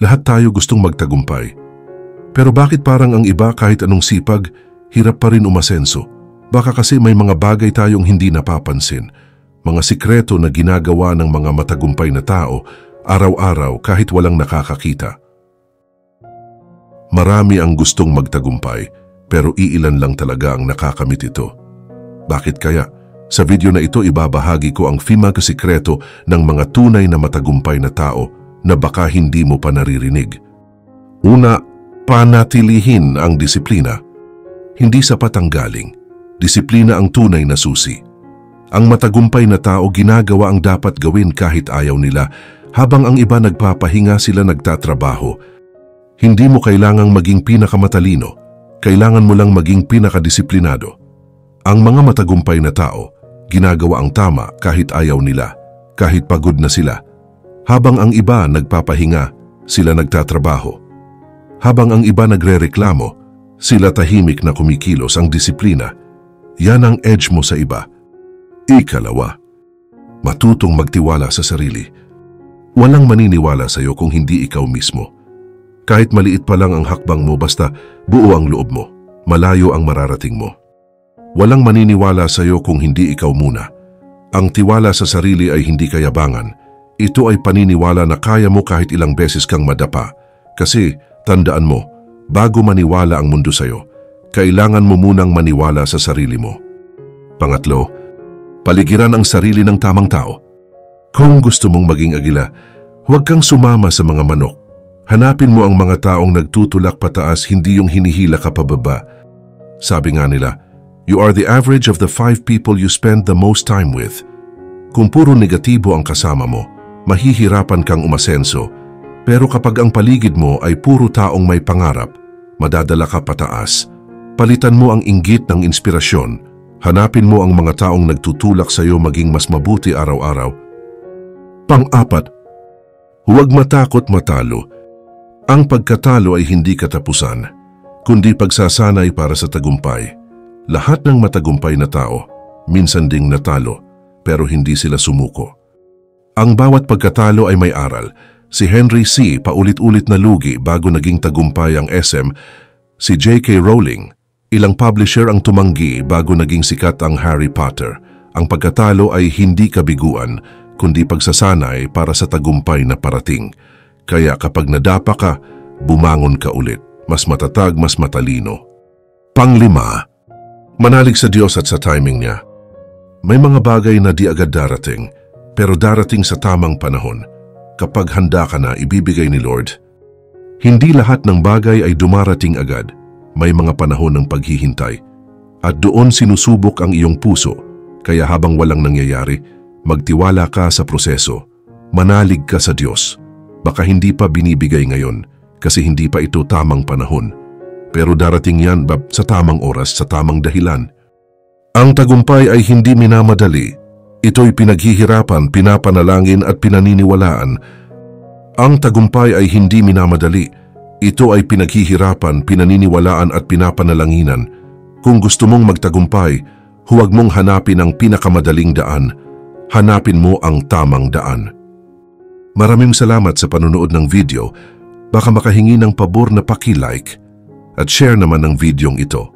Lahat tayo gustong magtagumpay. Pero bakit parang ang iba kahit anong sipag, hirap pa rin umasenso? Baka kasi may mga bagay tayong hindi napapansin, mga sikreto na ginagawa ng mga matagumpay na tao araw-araw kahit walang nakakakita. Marami ang gustong magtagumpay, pero iilan lang talaga ang nakakamit ito. Bakit kaya? Sa video na ito ibabahagi ko ang 5 sikreto ng mga tunay na matagumpay na tao na baka hindi mo pa naririnig. Una, panatilihin ang disiplina. Hindi sapat ang galing. Disiplina ang tunay na susi. Ang matagumpay na tao ginagawa ang dapat gawin kahit ayaw nila, habang ang iba nagpapahinga sila nagtatrabaho. Hindi mo kailangang maging pinakamatalino, kailangan mo lang maging pinakadisiplinado. Ang mga matagumpay na tao, ginagawa ang tama kahit ayaw nila, kahit pagod na sila. Habang ang iba nagpapahinga, sila nagtatrabaho. Habang ang iba nagrereklamo, sila tahimik na kumikilos. Ang disiplina. Yan ang edge mo sa iba. Ikalawa, matutong magtiwala sa sarili. Walang maniniwala sa iyo kung hindi ikaw mismo. Kahit maliit pa lang ang hakbang mo, basta buo ang loob mo, malayo ang mararating mo. Walang maniniwala sa iyo kung hindi ikaw muna. Ang tiwala sa sarili ay hindi kayabangan. Ito ay paniniwala na kaya mo kahit ilang beses kang madapa. Kasi, tandaan mo, bago maniwala ang mundo sa iyo, kailangan mo munang maniwala sa sarili mo. Pangatlo, paligiran ang sarili ng tamang tao. Kung gusto mong maging agila, huwag kang sumama sa mga manok. Hanapin mo ang mga taong nagtutulak pataas, hindi yung hinihila ka pababa. Sabi nga nila, you are the average of the 5 people you spend the most time with. Kung puro negatibo ang kasama mo, mahihirapan kang umasenso. Pero kapag ang paligid mo ay puro taong may pangarap, madadala ka pataas. Palitan mo ang inggit ng inspirasyon. Hanapin mo ang mga taong nagtutulak sa iyo maging mas mabuti araw-araw. Pang-apat, huwag matakot matalo. Ang pagkatalo ay hindi katapusan, kundi pagsasanay para sa tagumpay. Lahat ng matagumpay na tao, minsan ding natalo, pero hindi sila sumuko. Ang bawat pagkatalo ay may aral. Si Henry C. paulit-ulit na lugi bago naging tagumpay ang SM. Si J.K. Rowling, ilang publisher ang tumanggi bago naging sikat ang Harry Potter. Ang pagkatalo ay hindi kabiguan, kundi pagsasanay para sa tagumpay na parating. Kaya kapag nadapa ka, bumangon ka ulit. Mas matatag, mas matalino. Panglima, manalig sa Diyos at sa timing niya. May mga bagay na di agad darating, pero darating sa tamang panahon. Kapag handa ka na, ibibigay ni Lord. Hindi lahat ng bagay ay dumarating agad. May mga panahon ng paghihintay. At doon sinusubok ang iyong puso. Kaya habang walang nangyayari, magtiwala ka sa proseso. Manalig ka sa Diyos. Baka hindi pa binibigay ngayon kasi hindi pa ito tamang panahon. Pero darating yan sa tamang oras, sa tamang dahilan. Ang tagumpay ay hindi minamadali. Ito'y pinaghihirapan, pinapanalangin at pinaniniwalaan. Ang tagumpay ay hindi minamadali. Ito ay pinaghihirapan, pinaniniwalaan at pinapanalanginan. Kung gusto mong magtagumpay, huwag mong hanapin ang pinakamadaling daan. Hanapin mo ang tamang daan. Maraming salamat sa panonood ng video. Baka makahingi ng pabor na paki-like at share naman ang videong ito.